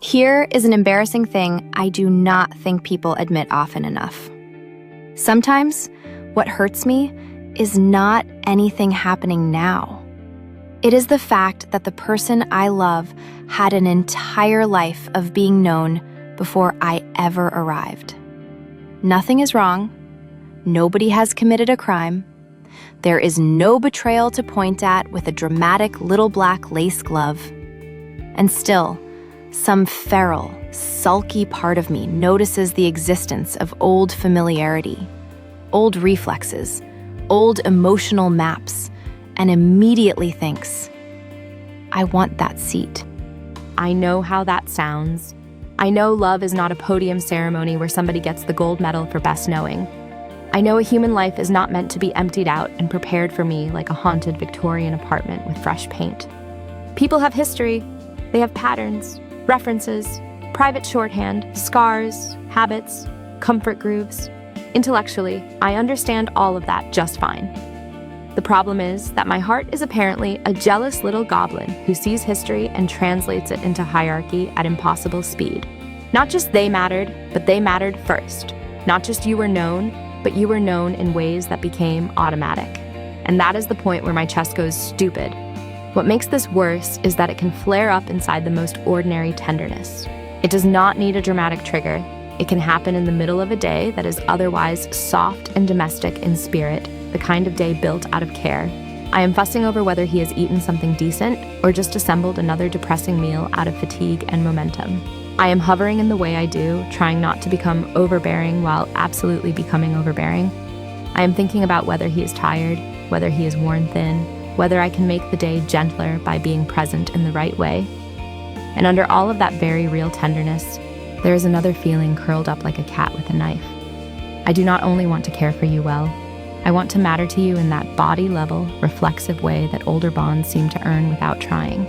Here is an embarrassing thing I do not think people admit often enough. Sometimes, what hurts me is not anything happening now. It is the fact that the person I love had an entire life of being known before I ever arrived. Nothing is wrong. Nobody has committed a crime. There is no betrayal to point at with a dramatic little black lace glove. And still, some feral, sulky part of me notices the existence of old familiarity, old reflexes, old emotional maps, and immediately thinks, I want that seat. I know how that sounds. I know love is not a podium ceremony where somebody gets the gold medal for best knowing. I know a human life is not meant to be emptied out and prepared for me like a haunted Victorian apartment with fresh paint. People have history. They have patterns, references, private shorthand, scars, habits, comfort grooves. Intellectually, I understand all of that just fine. The problem is that my heart is apparently a jealous little goblin who sees history and translates it into hierarchy at impossible speed. Not just they mattered, but they mattered first. Not just you were known, but you were known in ways that became automatic. And that is the point where my chest goes stupid. What makes this worse is that it can flare up inside the most ordinary tenderness. It does not need a dramatic trigger. It can happen in the middle of a day that is otherwise soft and domestic in spirit, the kind of day built out of care. I am fussing over whether he has eaten something decent or just assembled another depressing meal out of fatigue and momentum. I am hovering in the way I do, trying not to become overbearing while absolutely becoming overbearing. I am thinking about whether he is tired, whether he is worn thin, whether I can make the day gentler by being present in the right way. And under all of that very real tenderness, there is another feeling curled up like a cat with a knife. I do not only want to care for you well, I want to matter to you in that body-level, reflexive way that older bonds seem to earn without trying.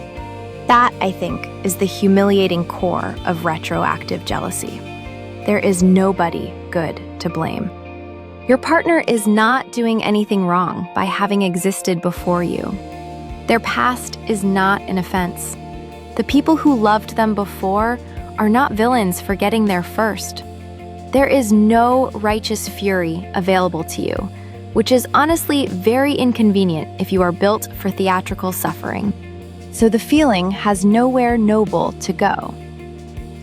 That, I think, is the humiliating core of retroactive jealousy. There is nobody good to blame. Your partner is not doing anything wrong by having existed before you. Their past is not an offense. The people who loved them before are not villains for getting there first. There is no righteous fury available to you, which is honestly very inconvenient if you are built for theatrical suffering. So the feeling has nowhere noble to go.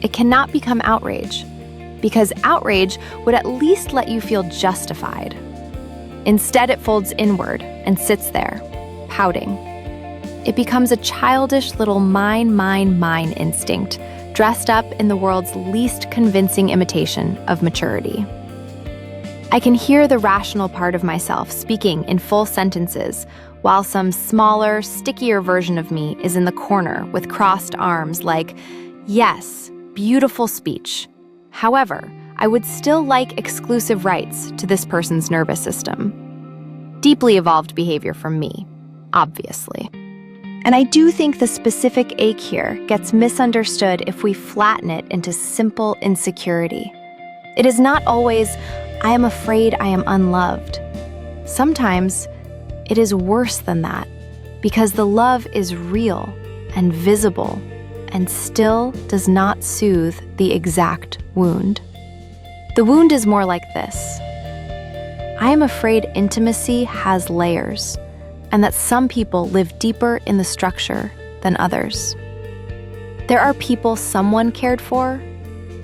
It cannot become outrage, because outrage would at least let you feel justified. Instead, it folds inward and sits there, pouting. It becomes a childish little mine instinct, dressed up in the world's least convincing imitation of maturity. I can hear the rational part of myself speaking in full sentences, while some smaller, stickier version of me is in the corner with crossed arms like, yes, beautiful speech. However, I would still like exclusive rights to this person's nervous system. Deeply evolved behavior from me, obviously. And I do think the specific ache here gets misunderstood if we flatten it into simple insecurity. It is not always, I am afraid I am unloved. Sometimes, it is worse than that, because the love is real and visible and still does not soothe the exact wound. The wound is more like this. I am afraid intimacy has layers, and that some people live deeper in the structure than others. There are people someone cared for,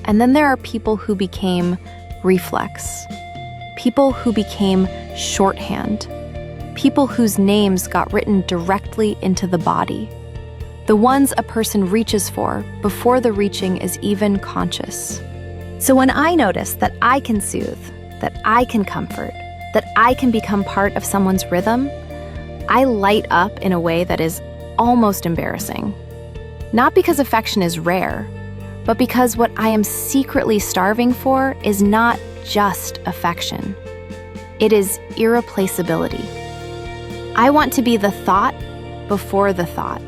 and then there are people who became reflex, people who became shorthand, people whose names got written directly into the body, the ones a person reaches for before the reaching is even conscious. So when I notice that I can soothe, that I can comfort, that I can become part of someone's rhythm, I light up in a way that is almost embarrassing. Not because affection is rare, but because what I am secretly starving for is not just affection. It is irreplaceability. I want to be the thought before the thought,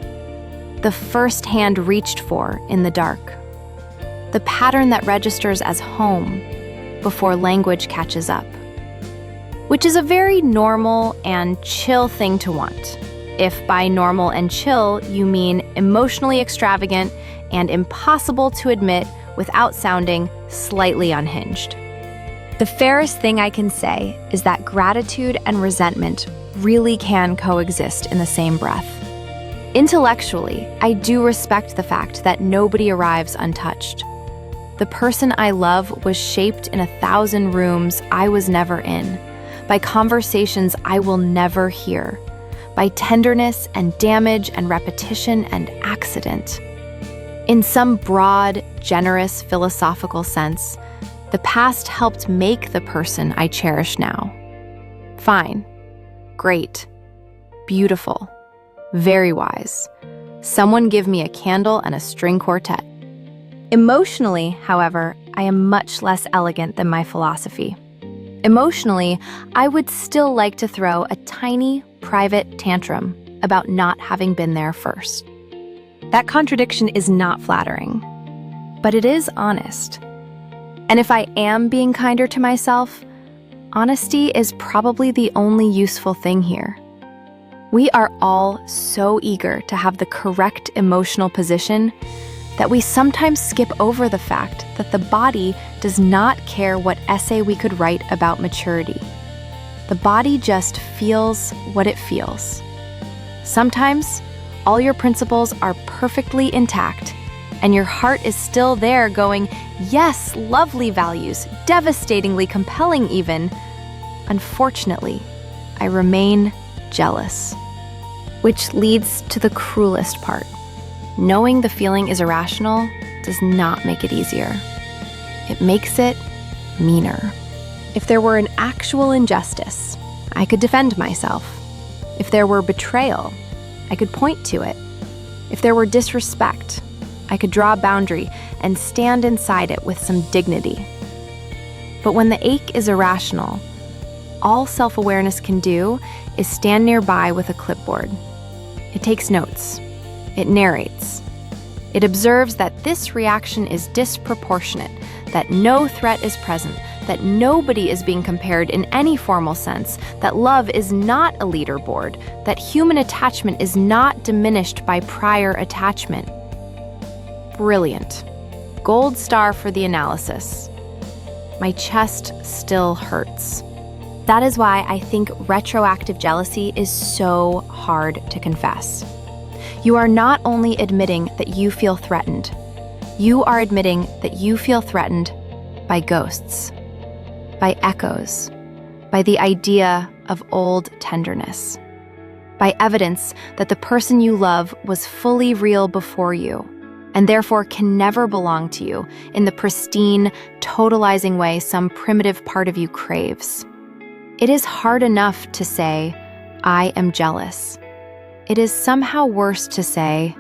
the first hand reached for in the dark, the pattern that registers as home before language catches up, which is a very normal and chill thing to want. If by normal and chill you mean emotionally extravagant and impossible to admit without sounding slightly unhinged. The fairest thing I can say is that gratitude and resentment really can coexist in the same breath. Intellectually, I do respect the fact that nobody arrives untouched. The person I love was shaped in 1,000 rooms I was never in, by conversations I will never hear, by tenderness and damage and repetition and accident. In some broad, generous philosophical sense, the past helped make the person I cherish now. Fine, great, beautiful, very wise. Someone give me a candle and a string quartet. Emotionally, however, I am much less elegant than my philosophy. Emotionally, I would still like to throw a tiny, private tantrum about not having been there first. That contradiction is not flattering, but it is honest. And if I am being kinder to myself, honesty is probably the only useful thing here. We are all so eager to have the correct emotional position that we sometimes skip over the fact that the body does not care what essay we could write about maturity. The body just feels what it feels. Sometimes, all your principles are perfectly intact, and your heart is still there going, yes, lovely values, devastatingly compelling even. Unfortunately, I remain jealous. Which leads to the cruelest part. Knowing the feeling is irrational does not make it easier. It makes it meaner. If there were an actual injustice, I could defend myself. If there were betrayal, I could point to it. If there were disrespect, I could draw a boundary and stand inside it with some dignity. But when the ache is irrational, all self-awareness can do is stand nearby with a clipboard. It takes notes. It narrates. It observes that this reaction is disproportionate, that no threat is present, that nobody is being compared in any formal sense, that love is not a leaderboard, that human attachment is not diminished by prior attachment. Brilliant. Gold star for the analysis. My chest still hurts. That is why I think retroactive jealousy is so hard to confess. You are not only admitting that you feel threatened, you are admitting that you feel threatened by ghosts, by echoes, by the idea of old tenderness, by evidence that the person you love was fully real before you, and therefore can never belong to you in the pristine, totalizing way some primitive part of you craves. It is hard enough to say, I am jealous. It is somehow worse to say,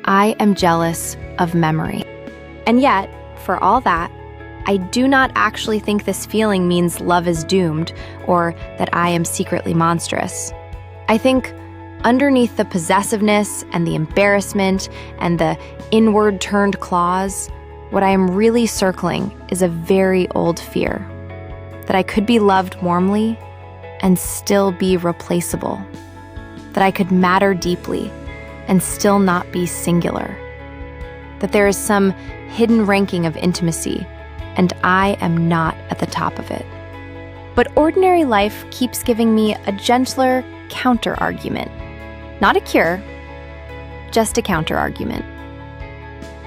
I am jealous of memory. And yet, for all that, I do not actually think this feeling means love is doomed or that I am secretly monstrous. I think underneath the possessiveness and the embarrassment and the inward-turned claws, what I am really circling is a very old fear, that I could be loved warmly and still be replaceable, that I could matter deeply and still not be singular, that there is some hidden ranking of intimacy and I am not at the top of it. But ordinary life keeps giving me a gentler counter-argument. Not a cure, just a counter-argument.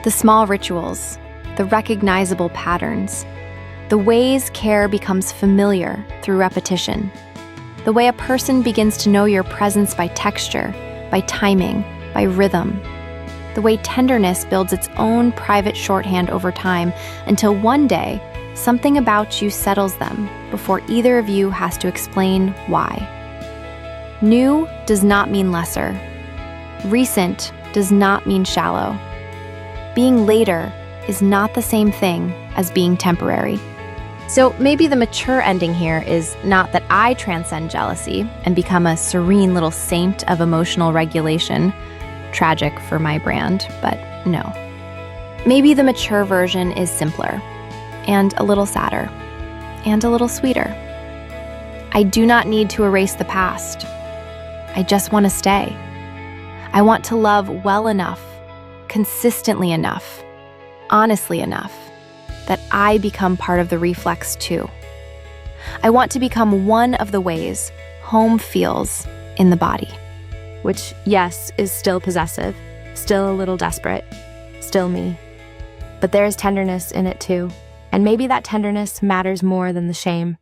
The small rituals, the recognizable patterns, the ways care becomes familiar through repetition, the way a person begins to know your presence by texture, by timing, by rhythm, the way tenderness builds its own private shorthand over time until one day, something about you settles them before either of you has to explain why. New does not mean lesser. Recent does not mean shallow. Being later is not the same thing as being temporary. So maybe the mature ending here is not that I transcend jealousy and become a serene little saint of emotional regulation. Tragic for my brand, but no. Maybe the mature version is simpler, and a little sadder, and a little sweeter. I do not need to erase the past. I just want to stay. I want to love well enough, consistently enough, honestly enough, that I become part of the reflex too. I want to become one of the ways home feels in the body. Which, yes, is still possessive, still a little desperate, still me. But there is tenderness in it too, and maybe that tenderness matters more than the shame.